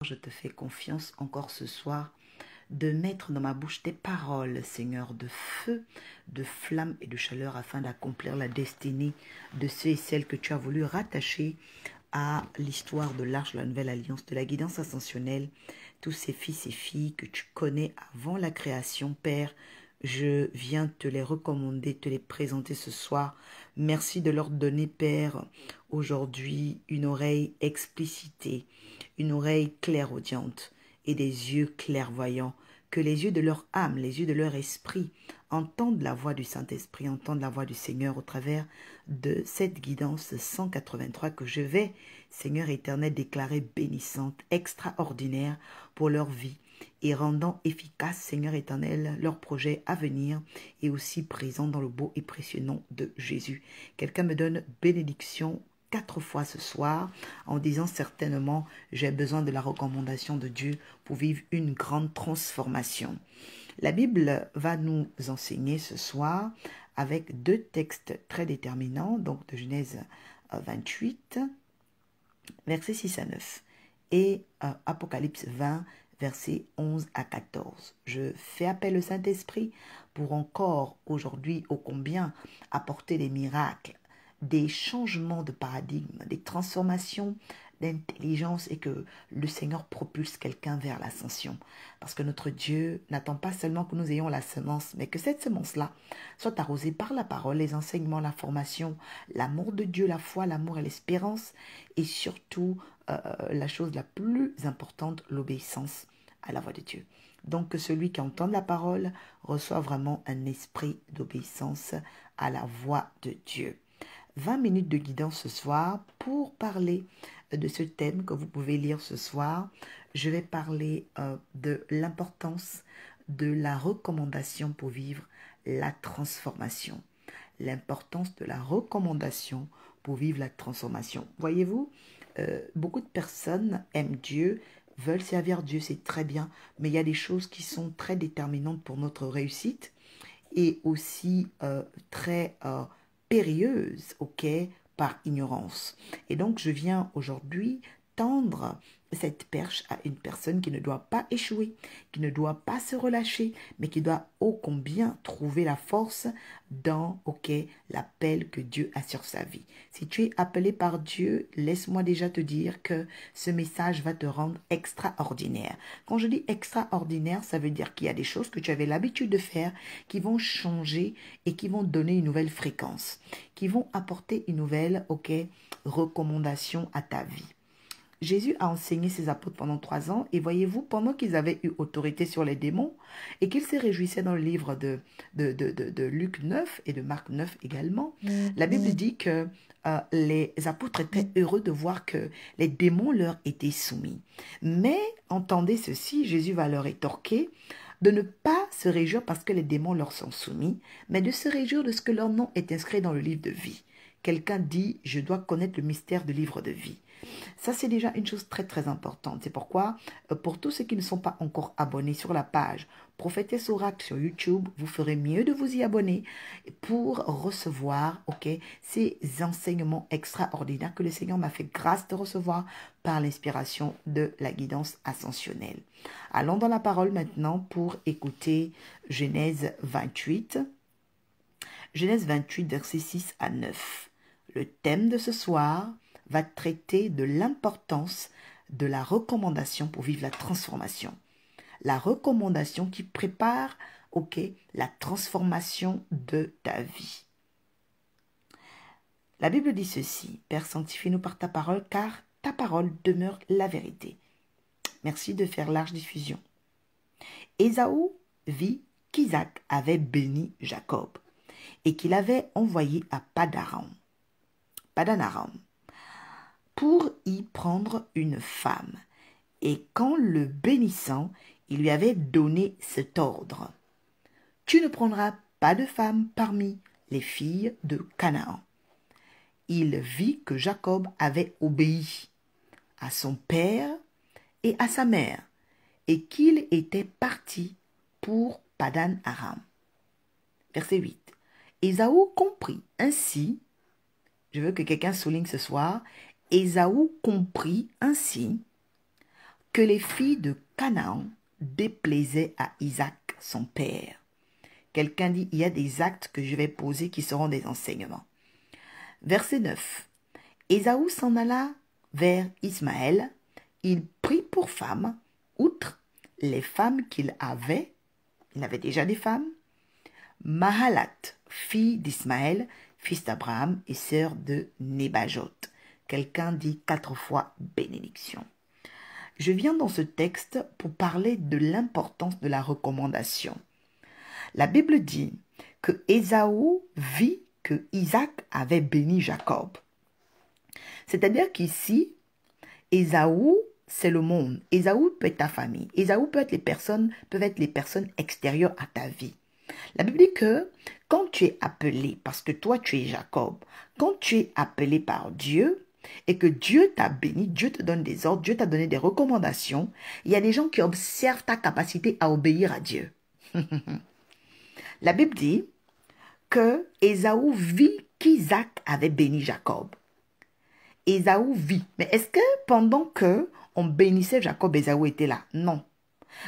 Je te fais confiance encore ce soir de mettre dans ma bouche tes paroles, Seigneur, de feu, de flamme et de chaleur afin d'accomplir la destinée de ceux et celles que tu as voulu rattacher à l'histoire de l'Arche de la Nouvelle Alliance, de la guidance ascensionnelle, tous ces fils et filles que tu connais avant la création, Père. Je viens te les recommander, te les présenter ce soir. Merci de leur donner, Père, aujourd'hui une oreille explicitée, une oreille clairaudiente et des yeux clairvoyants. Que les yeux de leur âme, les yeux de leur esprit entendent la voix du Saint-Esprit, entendent la voix du Seigneur au travers de cette guidance 183 que je vais, Seigneur éternel, déclarer bénissante, extraordinaire pour leur vie et rendant efficace, Seigneur éternel, leurs projets à venir et aussi présent dans le beau et précieux nom de Jésus. Quelqu'un me donne bénédiction 4 fois ce soir en disant certainement j'ai besoin de la recommandation de Dieu pour vivre une grande transformation. La Bible va nous enseigner ce soir avec 2 textes très déterminants, donc de Genèse 28, versets 6 à 9 et Apocalypse 20, versets 11 à 14. Je fais appel au Saint-Esprit pour encore aujourd'hui ô combien apporter des miracles, des changements de paradigme, des transformations d'intelligence et que le Seigneur propulse quelqu'un vers l'ascension. Parce que notre Dieu n'attend pas seulement que nous ayons la semence, mais que cette semence-là soit arrosée par la parole, les enseignements, la formation, l'amour de Dieu, la foi, l'amour et l'espérance et surtout la chose la plus importante, l'obéissance à la voix de Dieu. Donc que celui qui entend la parole reçoit vraiment un esprit d'obéissance à la voix de Dieu. 20 minutes de guidance ce soir pour parler de ce thème que vous pouvez lire ce soir. Je vais parler de l'importance de la recommandation pour vivre la transformation. L'importance de la recommandation pour vivre la transformation. Voyez-vous, beaucoup de personnes aiment Dieu, veulent servir Dieu, c'est très bien, mais il y a des choses qui sont très déterminantes pour notre réussite et aussi très périlleuse, ok, par ignorance. Et donc, je viens aujourd'hui tendre cette perche à une personne qui ne doit pas échouer, qui ne doit pas se relâcher, mais qui doit ô combien trouver la force dans, ok, l'appel que Dieu a sur sa vie. Si tu es appelé par Dieu, laisse-moi déjà te dire que ce message va te rendre extraordinaire. Quand je dis extraordinaire, ça veut dire qu'il y a des choses que tu avais l'habitude de faire qui vont changer et qui vont donner une nouvelle fréquence, qui vont apporter une nouvelle, ok, recommandation à ta vie. Jésus a enseigné ses apôtres pendant 3 ans et voyez-vous, pendant qu'ils avaient eu autorité sur les démons et qu'ils se réjouissaient dans le livre de Luc 9 et de Marc 9 également, la Bible dit que les apôtres étaient heureux de voir que les démons leur étaient soumis. Mais entendez ceci, Jésus va leur rétorquer de ne pas se réjouir parce que les démons leur sont soumis, mais de se réjouir de ce que leur nom est inscrit dans le livre de vie. Quelqu'un dit, je dois connaître le mystère du livre de vie. Ça, c'est déjà une chose très, très importante. C'est pourquoi, pour tous ceux qui ne sont pas encore abonnés sur la page Prophétesse Oracle sur YouTube, vous ferez mieux de vous y abonner pour recevoir, ok, ces enseignements extraordinaires que le Seigneur m'a fait grâce de recevoir par l'inspiration de la guidance ascensionnelle. Allons dans la parole maintenant pour écouter Genèse 28. Genèse 28, versets 6 à 9. Le thème de ce soir va traiter de l'importance de la recommandation pour vivre la transformation. La recommandation qui prépare, ok, la transformation de ta vie. La Bible dit ceci, Père, sanctifie-nous par ta parole, car ta parole demeure la vérité. Merci de faire large diffusion. Ésaü vit qu'Isaac avait béni Jacob et qu'il avait envoyé à Padan Aram pour y prendre une femme. Et qu'en le bénissant, il lui avait donné cet ordre. Tu ne prendras pas de femme parmi les filles de Canaan. Il vit que Jacob avait obéi à son père et à sa mère, et qu'il était parti pour Padan Aram. Verset 8. Ésaü comprit ainsi, je veux que quelqu'un souligne ce soir, Ésaü comprit ainsi que les filles de Canaan déplaisaient à Isaac, son père. Quelqu'un dit, il y a des actes que je vais poser qui seront des enseignements. Verset 9. Ésaü s'en alla vers Ismaël. Il prit pour femme, outre les femmes qu'il avait déjà des femmes, Mahalat, fille d'Ismaël, fils d'Abraham et sœur de Nébajot. Quelqu'un dit 4 fois bénédiction. Je viens dans ce texte pour parler de l'importance de la recommandation. La Bible dit que Ésaü vit que Isaac avait béni Jacob. C'est-à-dire qu'ici, Ésaü, c'est le monde. Ésaü peut être ta famille. Ésaü peuvent être les personnes extérieures à ta vie. La Bible dit que quand tu es appelé, parce que toi tu es Jacob, quand tu es appelé par Dieu et que Dieu t'a béni, Dieu te donne des ordres, Dieu t'a donné des recommandations, il y a des gens qui observent ta capacité à obéir à Dieu. La Bible dit que Ésaü vit qu'Isaac avait béni Jacob. Ésaü vit. Mais est-ce que pendant que on bénissait Jacob, Ésaü était là? Non.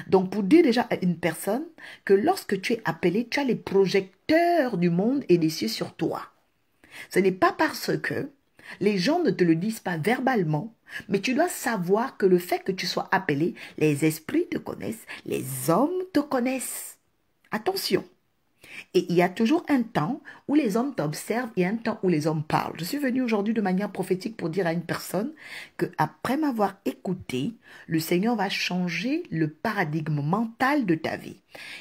Donc, pour dire déjà à une personne que lorsque tu es appelé, tu as les projecteurs du monde et des cieux sur toi. Ce n'est pas parce que les gens ne te le disent pas verbalement, mais tu dois savoir que le fait que tu sois appelé, les esprits te connaissent, les hommes te connaissent. Attention. Et il y a toujours un temps où les hommes t'observent et un temps où les hommes parlent. Je suis venue aujourd'hui de manière prophétique pour dire à une personne qu'après m'avoir écouté, le Seigneur va changer le paradigme mental de ta vie.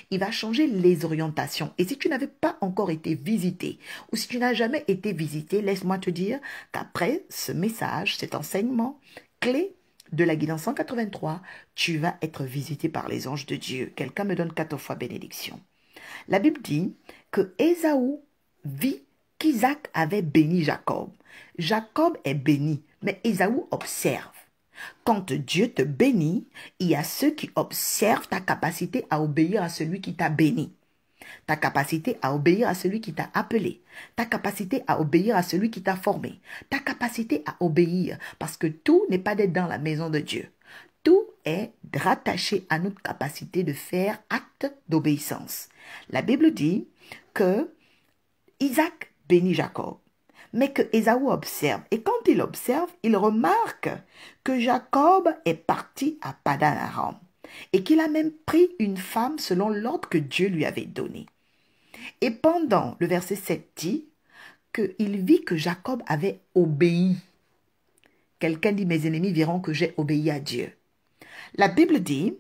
Il va changer les orientations. Et si tu n'avais pas encore été visité ou si tu n'as jamais été visité, laisse-moi te dire qu'après ce message, cet enseignement clé de la guidance 183, tu vas être visité par les anges de Dieu. Quelqu'un me donne 4 fois bénédiction. La Bible dit que Ésaü vit qu'Isaac avait béni Jacob. Jacob est béni, mais Ésaü observe. Quand Dieu te bénit, il y a ceux qui observent ta capacité à obéir à celui qui t'a béni. Ta capacité à obéir à celui qui t'a appelé. Ta capacité à obéir à celui qui t'a formé. Ta capacité à obéir, parce que tout n'est pas d'être dans la maison de Dieu. Tout est rattaché à notre capacité de faire acte d'obéissance. La Bible dit que Isaac bénit Jacob, mais que Ésaü observe. Et quand il observe, il remarque que Jacob est parti à Padan Aram et qu'il a même pris une femme selon l'ordre que Dieu lui avait donné. Et pendant, le verset 7 dit qu'il vit que Jacob avait obéi. Quelqu'un dit, mes ennemis verront que j'ai obéi à Dieu. La Bible dit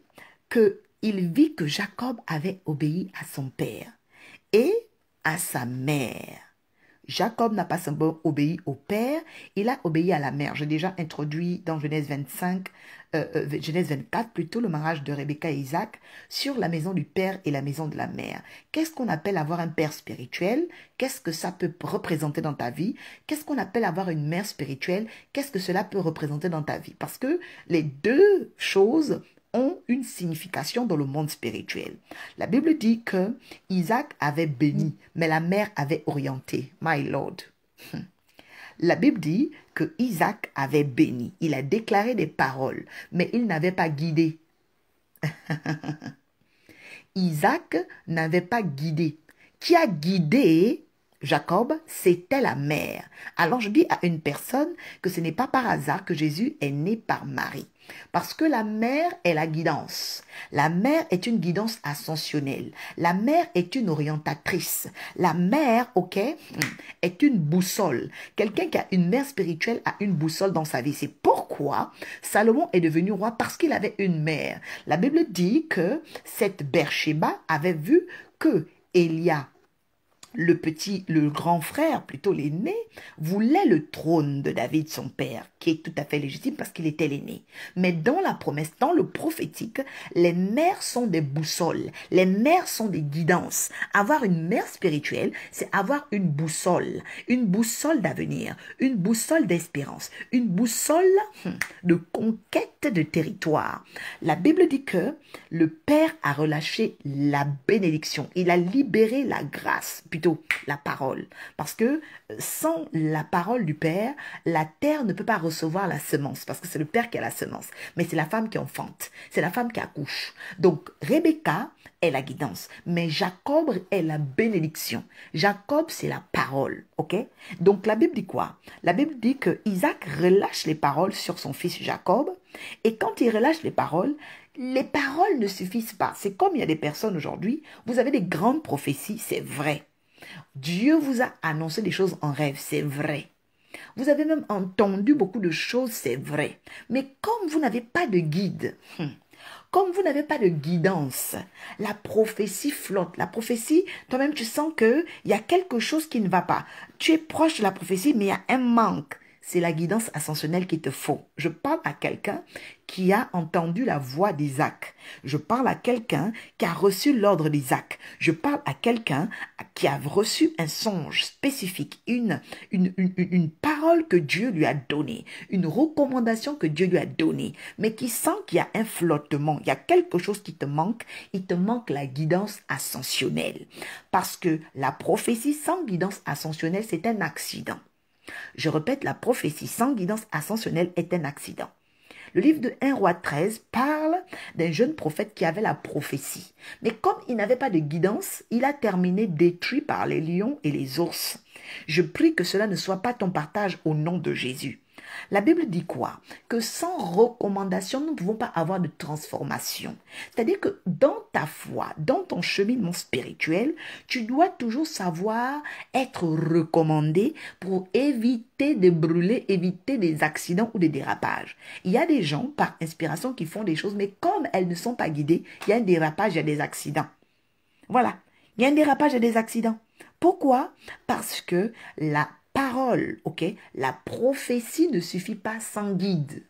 qu'il vit que Jacob avait obéi à son père et à sa mère. Jacob n'a pas seulement obéi au père, il a obéi à la mère. J'ai déjà introduit dans Genèse 24 plutôt, le mariage de Rebecca et Isaac sur la maison du père et la maison de la mère. Qu'est-ce qu'on appelle avoir un père spirituel? Qu'est-ce que ça peut représenter dans ta vie? Qu'est-ce qu'on appelle avoir une mère spirituelle? Qu'est-ce que cela peut représenter dans ta vie? Parce que les deux choses ont une signification dans le monde spirituel. La Bible dit que Isaac avait béni, mais la mère avait orienté. My Lord. La Bible dit que Isaac avait béni. Il a déclaré des paroles, mais il n'avait pas guidé. Isaac n'avait pas guidé. Qui a guidé Jacob? C'était la mère. Alors je dis à une personne que ce n'est pas par hasard que Jésus est né par Marie. Parce que la mère est la guidance. La mère est une guidance ascensionnelle. La mère est une orientatrice. La mère, ok, est une boussole. Quelqu'un qui a une mère spirituelle a une boussole dans sa vie. C'est pourquoi Salomon est devenu roi, parce qu'il avait une mère. La Bible dit que cette Bersheba avait vu que Élia, le grand frère, plutôt l'aîné, voulait le trône de David, son père, qui est tout à fait légitime parce qu'il était l'aîné. Mais dans la promesse, dans le prophétique, les mères sont des boussoles, les mères sont des guidances. Avoir une mère spirituelle, c'est avoir une boussole d'avenir, une boussole d'espérance, une boussole de conquête de territoire. La Bible dit que le Père a relâché la bénédiction, il a libéré la grâce, plutôt la parole. Parce que sans la parole du Père, la terre ne peut pas recevoir la semence. Parce que c'est le Père qui a la semence. Mais c'est la femme qui enfante. C'est la femme qui accouche. Donc, Rebecca est la guidance. Mais Jacob est la bénédiction. Jacob, c'est la parole. Ok? Donc, la Bible dit quoi? La Bible dit que Isaac relâche les paroles sur son fils Jacob. Et quand il relâche les paroles ne suffisent pas. C'est comme il y a des personnes aujourd'hui, vous avez des grandes prophéties, c'est vrai. Dieu vous a annoncé des choses en rêve, c'est vrai. Vous avez même entendu beaucoup de choses, c'est vrai. Mais comme vous n'avez pas de guide, comme vous n'avez pas de guidance, la prophétie flotte. La prophétie, toi-même, tu sens qu'il y a quelque chose qui ne va pas. Tu es proche de la prophétie, mais il y a un manque. C'est la guidance ascensionnelle qu'il te faut. Je parle à quelqu'un qui a entendu la voix d'Isaac. Je parle à quelqu'un qui a reçu l'ordre d'Isaac. Je parle à quelqu'un qui a reçu un songe spécifique, une parole que Dieu lui a donnée, une recommandation que Dieu lui a donnée, mais qui sent qu'il y a un flottement, il y a quelque chose qui te manque, il te manque la guidance ascensionnelle. Parce que la prophétie sans guidance ascensionnelle, c'est un accident. Je répète, la prophétie sans guidance ascensionnelle est un accident. Le livre de 1 roi 13 parle d'un jeune prophète qui avait la prophétie. Mais comme il n'avait pas de guidance, il a terminé détruit par les lions et les ours. Je prie que cela ne soit pas ton partage au nom de Jésus. La Bible dit quoi? Que sans recommandation, nous ne pouvons pas avoir de transformation. C'est-à-dire que dans ta foi, dans ton cheminement spirituel, tu dois toujours savoir être recommandé pour éviter de brûler, éviter des accidents ou des dérapages. Il y a des gens, par inspiration, qui font des choses, mais comme elles ne sont pas guidées, il y a un dérapage, il y a des accidents. Voilà, il y a un dérapage et des accidents. Pourquoi? Parce que la parole, ok, la prophétie ne suffit pas sans guide.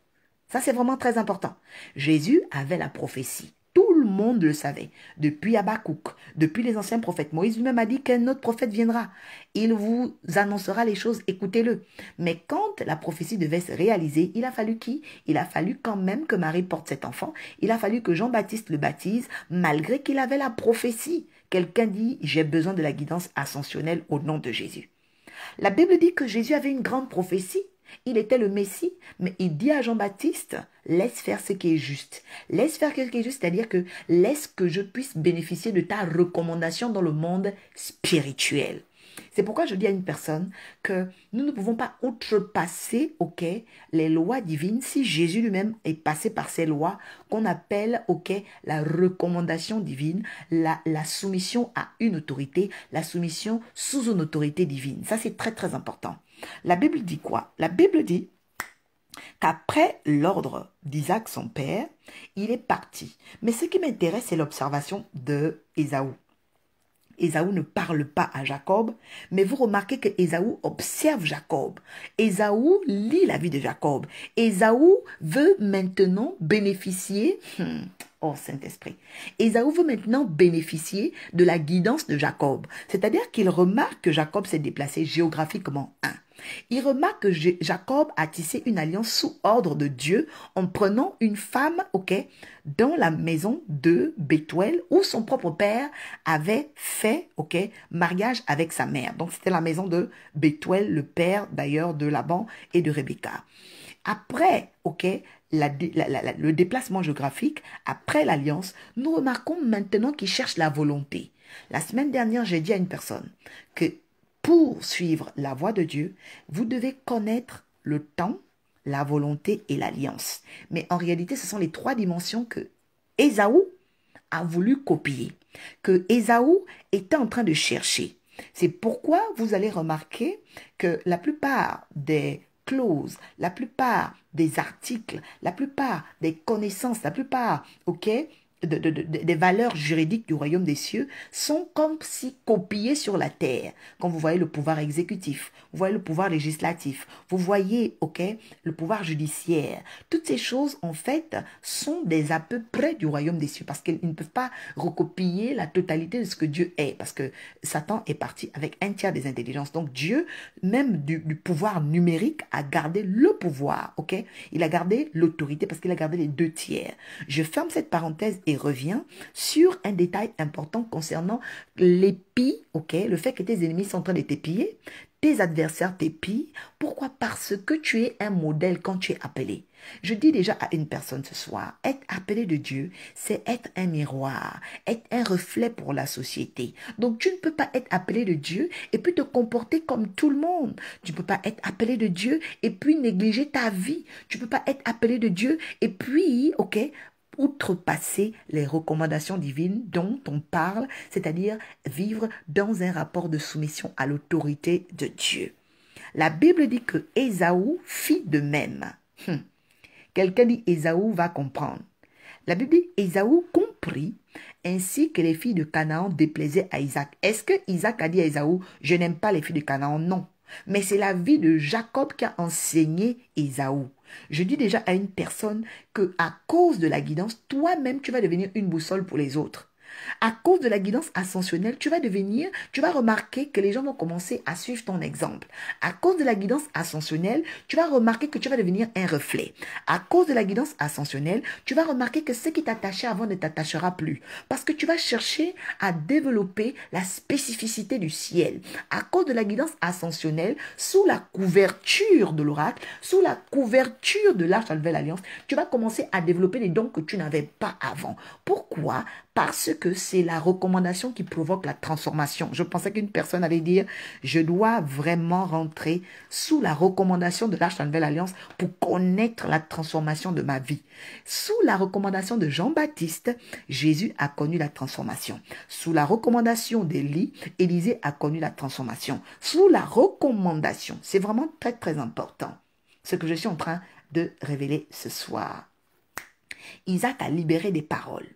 Ça, c'est vraiment très important. Jésus avait la prophétie. Tout le monde le savait. Depuis Habakkuk, depuis les anciens prophètes. Moïse lui-même a dit qu'un autre prophète viendra. Il vous annoncera les choses, écoutez-le. Mais quand la prophétie devait se réaliser, il a fallu qui? Il a fallu quand même que Marie porte cet enfant. Il a fallu que Jean-Baptiste le baptise, malgré qu'il avait la prophétie. Quelqu'un dit, j'ai besoin de la guidance ascensionnelle au nom de Jésus. La Bible dit que Jésus avait une grande prophétie. Il était le Messie, mais il dit à Jean-Baptiste, laisse faire ce qui est juste. Laisse faire ce qui est juste, c'est-à-dire que laisse que je puisse bénéficier de ta recommandation dans le monde spirituel. C'est pourquoi je dis à une personne que nous ne pouvons pas outrepasser, ok, les lois divines si Jésus lui-même est passé par ces lois qu'on appelle, ok, la recommandation divine, la soumission à une autorité, la soumission sous une autorité divine. Ça, c'est très, très important. La Bible dit quoi? La Bible dit qu'après l'ordre d'Isaac, son père, il est parti. Mais ce qui m'intéresse, c'est l'observation de Ésaü. Ésaü ne parle pas à Jacob, mais vous remarquez que Ésaü observe Jacob. Ésaü lit la vie de Jacob. Ésaü veut maintenant bénéficier, oh Saint-Esprit, Ésaü veut maintenant bénéficier de la guidance de Jacob. C'est-à-dire qu'il remarque que Jacob s'est déplacé géographiquement. Il remarque que Jacob a tissé une alliance sous ordre de Dieu en prenant une femme, ok, dans la maison de Bethuel où son propre père avait fait, ok, mariage avec sa mère. Donc c'était la maison de Bethuel, le père d'ailleurs de Laban et de Rebecca. Après, ok, le déplacement géographique, après l'alliance, nous remarquons maintenant qu'il cherche la volonté. La semaine dernière, j'ai dit à une personne que pour suivre la voie de Dieu, vous devez connaître le temps, la volonté et l'alliance. Mais en réalité, ce sont les trois dimensions que Ésaü a voulu copier, que Ésaü était en train de chercher. C'est pourquoi vous allez remarquer que la plupart des clauses, la plupart des articles, la plupart des connaissances, la plupart, ok, des valeurs juridiques du royaume des cieux sont comme si copiées sur la terre. Quand vous voyez le pouvoir exécutif, vous voyez le pouvoir législatif, vous voyez, ok, le pouvoir judiciaire. Toutes ces choses, en fait, sont des à peu près du royaume des cieux parce qu'ils ne peuvent pas recopier la totalité de ce que Dieu est parce que Satan est parti avec un tiers des intelligences. Donc Dieu, même du pouvoir numérique, a gardé le pouvoir, ok? Il a gardé l'autorité parce qu'il a gardé les deux tiers. Je ferme cette parenthèse et revient sur un détail important concernant l'épi, ok, le fait que tes ennemis sont en train de t'épier, tes adversaires t'épient. Pourquoi? Parce que tu es un modèle quand tu es appelé. Je dis déjà à une personne ce soir, être appelé de Dieu, c'est être un miroir, être un reflet pour la société. Donc tu ne peux pas être appelé de Dieu et puis te comporter comme tout le monde. Tu ne peux pas être appelé de Dieu et puis négliger ta vie. Tu ne peux pas être appelé de Dieu et puis, ok, outrepasser les recommandations divines dont on parle, c'est-à-dire vivre dans un rapport de soumission à l'autorité de Dieu. La Bible dit que Ésaü fit de même. Quelqu'un dit Ésaü va comprendre. La Bible dit Ésaü comprit ainsi que les filles de Canaan déplaisaient à Isaac. Est-ce que Isaac a dit à Ésaü, je n'aime pas les filles de Canaan? Non. Mais c'est la vie de Jacob qui a enseigné Ésaü. Je dis déjà à une personne que à cause de la guidance, toi-même, tu vas devenir une boussole pour les autres. À cause de la guidance ascensionnelle, tu vas remarquer que les gens vont commencer à suivre ton exemple. À cause de la guidance ascensionnelle, tu vas remarquer que tu vas devenir un reflet. À cause de la guidance ascensionnelle, tu vas remarquer que ce qui t'attachait avant ne t'attachera plus. Parce que tu vas chercher à développer la spécificité du ciel. À cause de la guidance ascensionnelle, sous la couverture de l'oracle, sous la couverture de l'Arche de la Nouvelle Alliance, tu vas commencer à développer des dons que tu n'avais pas avant. Pourquoi? Parce que c'est la recommandation qui provoque la transformation. Je pensais qu'une personne allait dire, je dois vraiment rentrer sous la recommandation de l'Arche de la Nouvelle Alliance pour connaître la transformation de ma vie. Sous la recommandation de Jean-Baptiste, Jésus a connu la transformation. Sous la recommandation d'Élie, Élisée a connu la transformation. Sous la recommandation, c'est vraiment très très important, ce que je suis en train de révéler ce soir. Isaac a libéré des paroles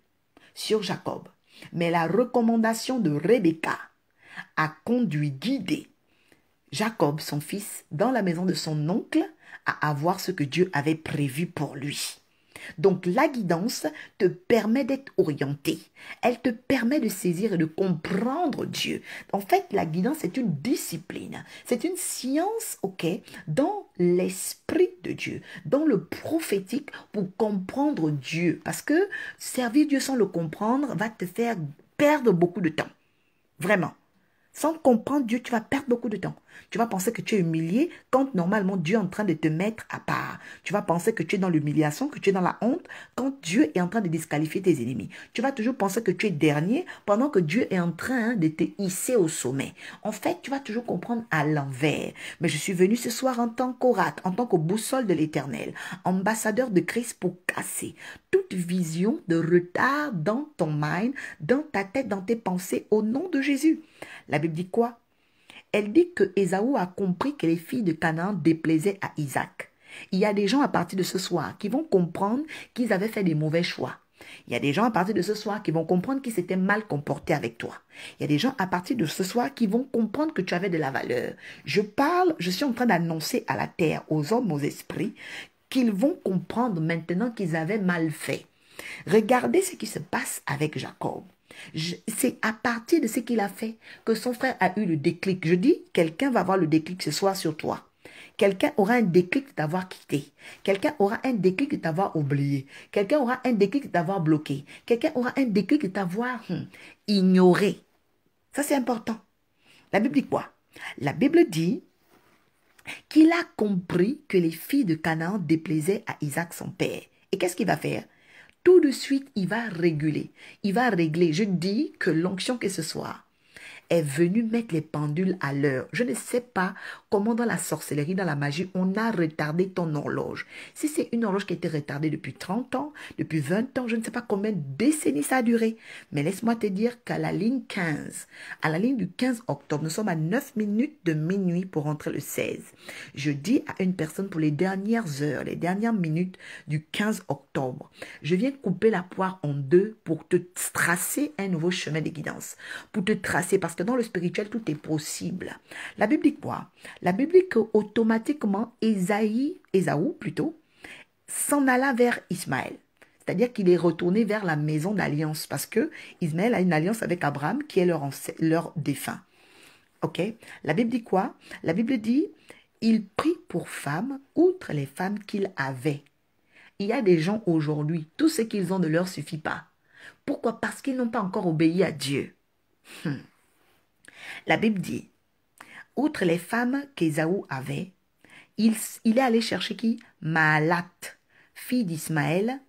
sur Jacob. Mais la recommandation de Rebecca a conduit, guidé Jacob, son fils, dans la maison de son oncle à avoir ce que Dieu avait prévu pour lui. Donc la guidance te permet d'être orienté. Elle te permet de saisir et de comprendre Dieu. En fait, la guidance est une discipline. C'est une science, ok, dans l'esprit de Dieu, dans le prophétique pour comprendre Dieu. Parce que servir Dieu sans le comprendre va te faire perdre beaucoup de temps. Vraiment. Sans comprendre Dieu, tu vas perdre beaucoup de temps. Tu vas penser que tu es humilié quand normalement Dieu est en train de te mettre à part. Tu vas penser que tu es dans l'humiliation, que tu es dans la honte quand Dieu est en train de disqualifier tes ennemis. Tu vas toujours penser que tu es dernier pendant que Dieu est en train de te hisser au sommet. En fait, tu vas toujours comprendre à l'envers. Mais je suis venu ce soir en tant qu'oracle, en tant que boussole de l'Éternel, ambassadeur de Christ pour casser toute vision de retard dans ton mind, dans ta tête, dans tes pensées, au nom de Jésus. La Bible dit quoi? Elle dit que Ésaü a compris que les filles de Canaan déplaisaient à Isaac. Il y a des gens à partir de ce soir qui vont comprendre qu'ils avaient fait des mauvais choix. Il y a des gens à partir de ce soir qui vont comprendre qu'ils s'étaient mal comportés avec toi. Il y a des gens à partir de ce soir qui vont comprendre que tu avais de la valeur. Je suis en train d'annoncer à la terre, aux hommes, aux esprits, qu'ils vont comprendre maintenant qu'ils avaient mal fait. Regardez ce qui se passe avec Jacob. C'est à partir de ce qu'il a fait que son frère a eu le déclic. Je dis, quelqu'un va avoir le déclic ce soir sur toi. Quelqu'un aura un déclic de t'avoir quitté. Quelqu'un aura un déclic de t'avoir oublié. Quelqu'un aura un déclic de t'avoir bloqué. Quelqu'un aura un déclic de t'avoir ignoré. Ça, c'est important. La Bible dit quoi? La Bible dit qu'il a compris que les filles de Canaan déplaisaient à Isaac son père. Et qu'est-ce qu'il va faire? Tout de suite, il va réguler. Il va régler. Je dis que l'onction que ce soir est venue mettre les pendules à l'heure. Je ne sais pas comment dans la sorcellerie, dans la magie, on a retardé ton horloge. Si c'est une horloge qui a été retardée depuis 30 ans, depuis 20 ans, je ne sais pas combien de décennies ça a duré. Mais laisse-moi te dire qu'à la ligne 15, à la ligne du 15 octobre, nous sommes à 9 minutes de minuit pour rentrer le 16. Je dis à une personne pour les dernières heures, les dernières minutes du 15 octobre, je viens couper la poire en deux pour te tracer un nouveau chemin de guidance. Pour te tracer, parce que dans le spirituel, tout est possible. La Bible dit quoi? La Bible dit qu'automatiquement, Ésaü s'en alla vers Ismaël. C'est-à-dire qu'il est retourné vers la maison d'alliance parce que Ismaël a une alliance avec Abraham qui est leur défunt. Ok? La Bible dit quoi? La Bible dit, il prit pour femme, outre les femmes qu'il avait. Il y a des gens aujourd'hui, tout ce qu'ils ont ne leur suffit pas. Pourquoi? Parce qu'ils n'ont pas encore obéi à Dieu. La Bible dit, outre les femmes qu'Ésaü avait, il est allé chercher qui? Mahalat, fille d'Ismaël,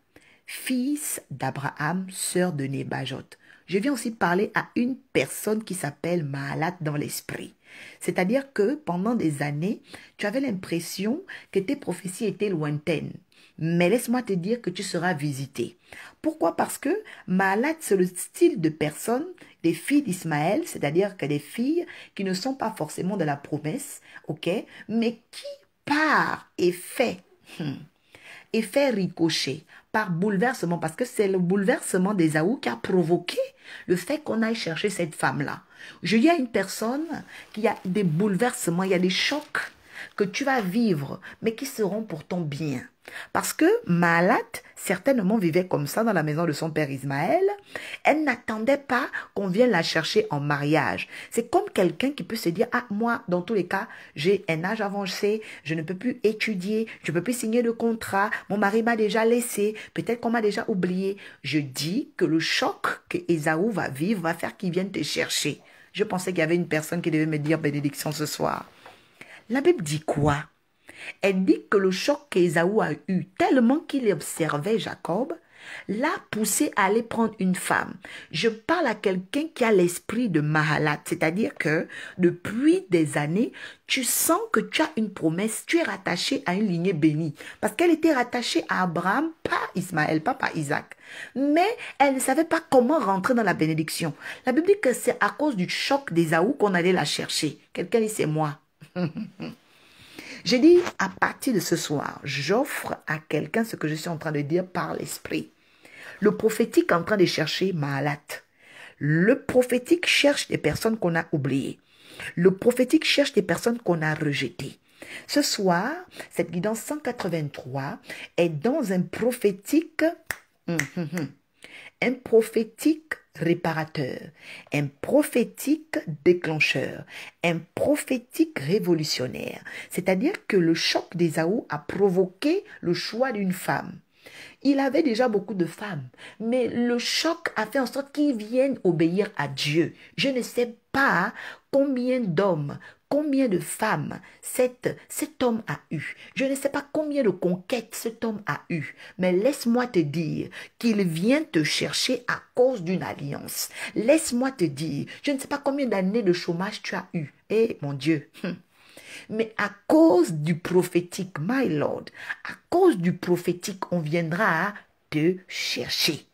fils d'Abraham, sœur de Nébajot. Je viens aussi parler à une personne qui s'appelle Mahalat dans l'esprit. C'est-à-dire que pendant des années, tu avais l'impression que tes prophéties étaient lointaines. Mais laisse-moi te dire que tu seras visité. Pourquoi? Parce que Mahalat, c'est le style de personne des filles d'Ismaël, c'est-à-dire que des filles qui ne sont pas forcément de la promesse, ok, mais qui part et fait ricocher par bouleversement, parce que c'est le bouleversement d'Ésaü qui a provoqué le fait qu'on aille chercher cette femme-là. Je dis à une personne qu'il y a des bouleversements, il y a des chocs que tu vas vivre, mais qui seront pour ton bien. Parce que Mahalat, certainement, vivait comme ça dans la maison de son père Ismaël. Elle n'attendait pas qu'on vienne la chercher en mariage. C'est comme quelqu'un qui peut se dire, ah, moi, dans tous les cas, j'ai un âge avancé, je ne peux plus étudier, je ne peux plus signer de contrat, mon mari m'a déjà laissé, peut-être qu'on m'a déjà oublié. Je dis que le choc que Ésaü va vivre va faire qu'il vienne te chercher. Je pensais qu'il y avait une personne qui devait me dire bénédiction ce soir. La Bible dit quoi? Elle dit que le choc qu'Ésaü a eu, tellement qu'il observait Jacob, l'a poussé à aller prendre une femme. Je parle à quelqu'un qui a l'esprit de Mahalat, c'est-à-dire que depuis des années, tu sens que tu as une promesse, tu es rattaché à une lignée bénie. Parce qu'elle était rattachée à Abraham, pas Ismaël, pas Isaac. Mais elle ne savait pas comment rentrer dans la bénédiction. La Bible dit que c'est à cause du choc d'Ésaü qu'on allait la chercher. Quelqu'un dit, c'est moi. J'ai dit, à partir de ce soir, j'offre à quelqu'un ce que je suis en train de dire par l'esprit. Le prophétique est en train de chercher Mahalat. Le prophétique cherche des personnes qu'on a oubliées. Le prophétique cherche des personnes qu'on a rejetées. Ce soir, cette guidance 183 est dans un prophétique réparateur, un prophétique déclencheur, un prophétique révolutionnaire. C'est-à-dire que le choc d'Ésaü a provoqué le choix d'une femme. Il avait déjà beaucoup de femmes, mais le choc a fait en sorte qu'ils viennent obéir à Dieu. Je ne sais pas combien d'hommes, combien de femmes cet homme a eu. Je ne sais pas combien de conquêtes cet homme a eu. Mais laisse-moi te dire qu'il vient te chercher à cause d'une alliance. Laisse-moi te dire, je ne sais pas combien d'années de chômage tu as eu. Eh mon Dieu. Mais à cause du prophétique, my Lord, à cause du prophétique, on viendra te chercher.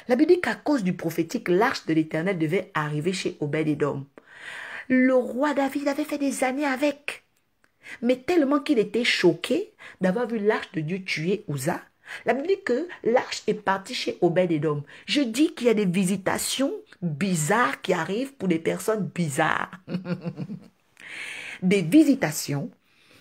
La Bible dit qu'à cause du prophétique, l'arche de l'Éternel devait arriver chez Obed-Édom. Le roi David avait fait des années avec. Mais tellement qu'il était choqué d'avoir vu l'arche de Dieu tuer Uza, la Bible dit que l'arche est partie chez Obed-Édom. Je dis qu'il y a des visitations bizarres qui arrivent pour des personnes bizarres. Des visitations,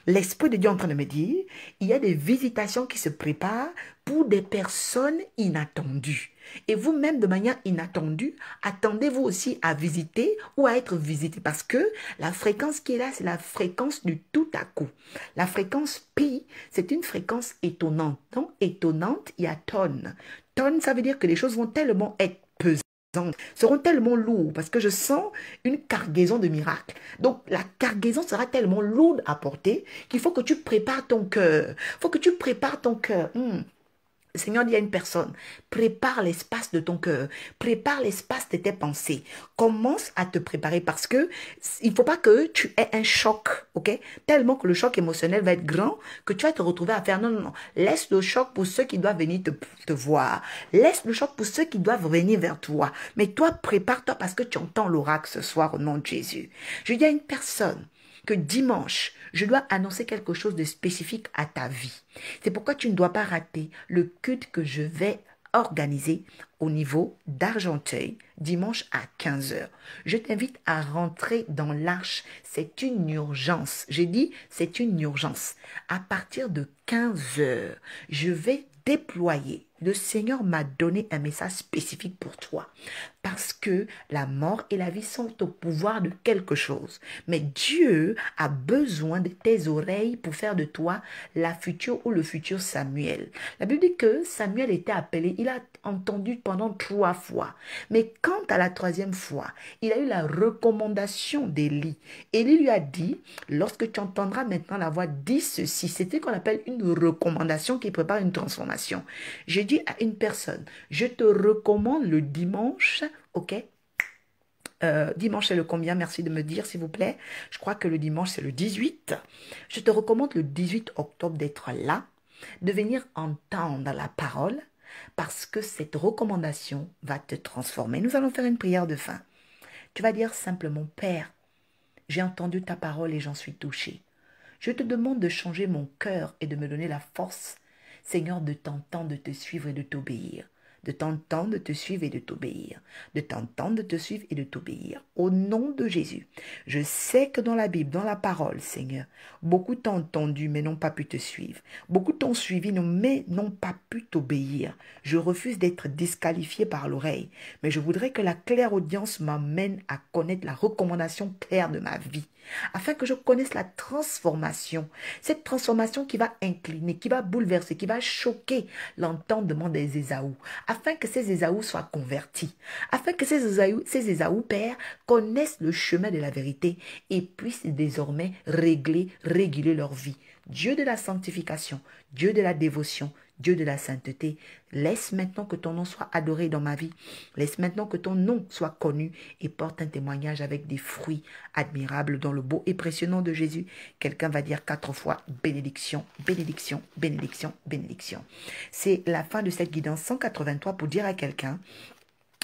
l'Esprit de Dieu est en train de me dire, il y a des visitations qui se préparent pour des personnes inattendues. Et vous-même, de manière inattendue, attendez-vous aussi à visiter ou à être visité. Parce que la fréquence qui est là, c'est la fréquence du tout à coup. La fréquence pi, c'est une fréquence étonnante. Donc, étonnante, il y a tonne. Tonne, ça veut dire que les choses vont tellement être pesantes, seront tellement lourds parce que je sens une cargaison de miracles. Donc, la cargaison sera tellement lourde à porter qu'il faut que tu prépares ton cœur. Il faut que tu prépares ton cœur. Le Seigneur dit à une personne, prépare l'espace de ton cœur, prépare l'espace de tes pensées. Commence à te préparer parce que il ne faut pas que tu aies un choc, ok? Tellement que le choc émotionnel va être grand que tu vas te retrouver à faire non, non, non. Laisse le choc pour ceux qui doivent venir te voir. Laisse le choc pour ceux qui doivent venir vers toi. Mais toi, prépare-toi parce que tu entends l'oracle ce soir au nom de Jésus. Je dis à une personne que dimanche, je dois annoncer quelque chose de spécifique à ta vie. C'est pourquoi tu ne dois pas rater le culte que je vais organiser au niveau d'Argenteuil, dimanche à 15 h. Je t'invite à rentrer dans l'arche. C'est une urgence. J'ai dit, c'est une urgence. À partir de 15 h, je vais déployer le Seigneur m'a donné un message spécifique pour toi. Parce que la mort et la vie sont au pouvoir de quelque chose. Mais Dieu a besoin de tes oreilles pour faire de toi la future ou le futur Samuel. La Bible dit que Samuel était appelé, il a entendu pendant 3 fois. Mais quand à la 3e fois, il a eu la recommandation d'Élie. Élie lui a dit, lorsque tu entendras maintenant la voix, dis ceci. C'était ce qu'on appelle une recommandation qui prépare une transformation. J'ai dit à une personne, je te recommande le dimanche, ok? Dimanche, c'est le combien? Merci de me dire, s'il vous plaît. Je crois que le dimanche, c'est le 18. Je te recommande le 18 octobre d'être là, de venir entendre la parole, parce que cette recommandation va te transformer. Nous allons faire une prière de fin. Tu vas dire simplement, Père, j'ai entendu ta parole et j'en suis touché. Je te demande de changer mon cœur et de me donner la force, Seigneur, de t'entendre, de te suivre et de t'obéir. De t'entendre, de te suivre et de t'obéir. De t'entendre, de te suivre et de t'obéir. Au nom de Jésus, je sais que dans la Bible, dans la parole, Seigneur, beaucoup t'ont entendu mais n'ont pas pu te suivre. Beaucoup t'ont suivi mais n'ont pas pu t'obéir. Je refuse d'être disqualifié par l'oreille, mais je voudrais que la claire audience m'amène à connaître la recommandation claire de ma vie, afin que je connaisse la transformation. Cette transformation qui va incliner, qui va bouleverser, qui va choquer l'entendement des Ésaü, afin que ces Ésaü soient convertis, afin que ces Ésaü, Père, connaissent le chemin de la vérité et puissent désormais réguler leur vie. Dieu de la sanctification, Dieu de la dévotion, Dieu de la sainteté, laisse maintenant que ton nom soit adoré dans ma vie. Laisse maintenant que ton nom soit connu et porte un témoignage avec des fruits admirables dans le beau et précieux nom de Jésus. Quelqu'un va dire 4 fois bénédiction, bénédiction, bénédiction, bénédiction. C'est la fin de cette guidance 183 pour dire à quelqu'un,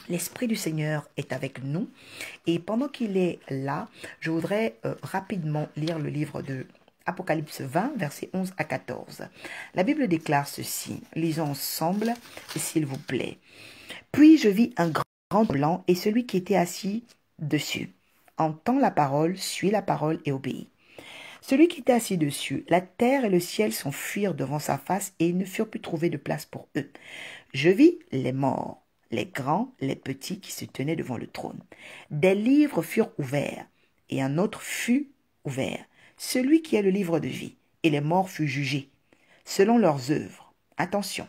l'Esprit du Seigneur est avec nous. Et pendant qu'il est là, je voudrais rapidement lire le livre de Apocalypse 20, versets 11 à 14. La Bible déclare ceci. Lisons ensemble, s'il vous plaît. Puis je vis un grand blanc et celui qui était assis dessus entend la parole, suit la parole et obéit. Celui qui était assis dessus, la terre et le ciel s'enfuirent devant sa face et ils ne furent plus trouvés de place pour eux. Je vis les morts, les grands, les petits qui se tenaient devant le trône. Des livres furent ouverts et un autre fut ouvert, celui qui est le livre de vie, et les morts furent jugés, selon leurs œuvres. Attention,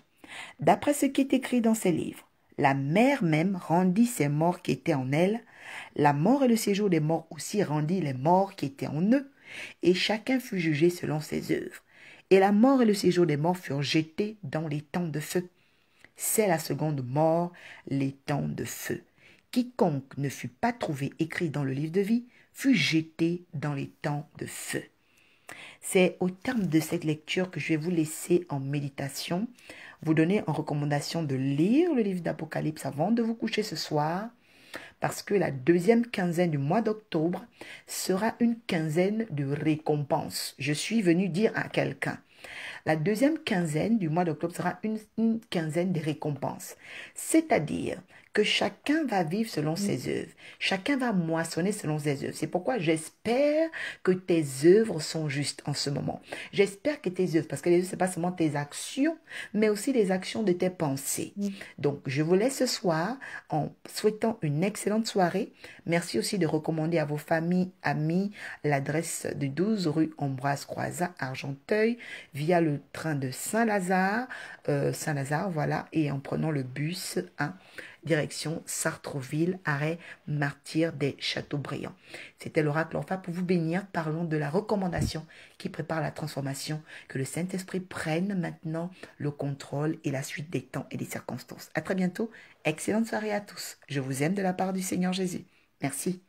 d'après ce qui est écrit dans ces livres, la mer même rendit ces morts qui étaient en elle, la mort et le séjour des morts aussi rendit les morts qui étaient en eux, et chacun fut jugé selon ses œuvres. Et la mort et le séjour des morts furent jetés dans les temps de feu. C'est la seconde mort, les temps de feu. Quiconque ne fut pas trouvé écrit dans le livre de vie fut jeté dans les temps de feu. C'est au terme de cette lecture que je vais vous laisser en méditation, vous donner en recommandation de lire le livre d'Apocalypse avant de vous coucher ce soir, parce que la deuxième quinzaine du mois d'octobre sera une quinzaine de récompense. Je suis venu dire à quelqu'un, la deuxième quinzaine du mois d'octobre sera une quinzaine de récompenses. C'est-à-dire que chacun va vivre selon ses œuvres. Chacun va moissonner selon ses œuvres. C'est pourquoi j'espère que tes œuvres sont justes en ce moment. J'espère que tes œuvres, parce que les œuvres, ce n'est pas seulement tes actions, mais aussi les actions de tes pensées. Donc, je vous laisse ce soir en souhaitant une excellente soirée. Merci aussi de recommander à vos familles, amis, l'adresse de 12 rue Ambroise Croizat, Argenteuil, via le train de Saint-Lazare, voilà, et en prenant le bus 1, direction Sartrouville, arrêt Martyr des Châteaubriand. C'était l'oracle Orpha pour vous bénir. Parlons de la recommandation qui prépare la transformation. Que le Saint-Esprit prenne maintenant le contrôle et la suite des temps et des circonstances. À très bientôt. Excellente soirée à tous. Je vous aime de la part du Seigneur Jésus. Merci.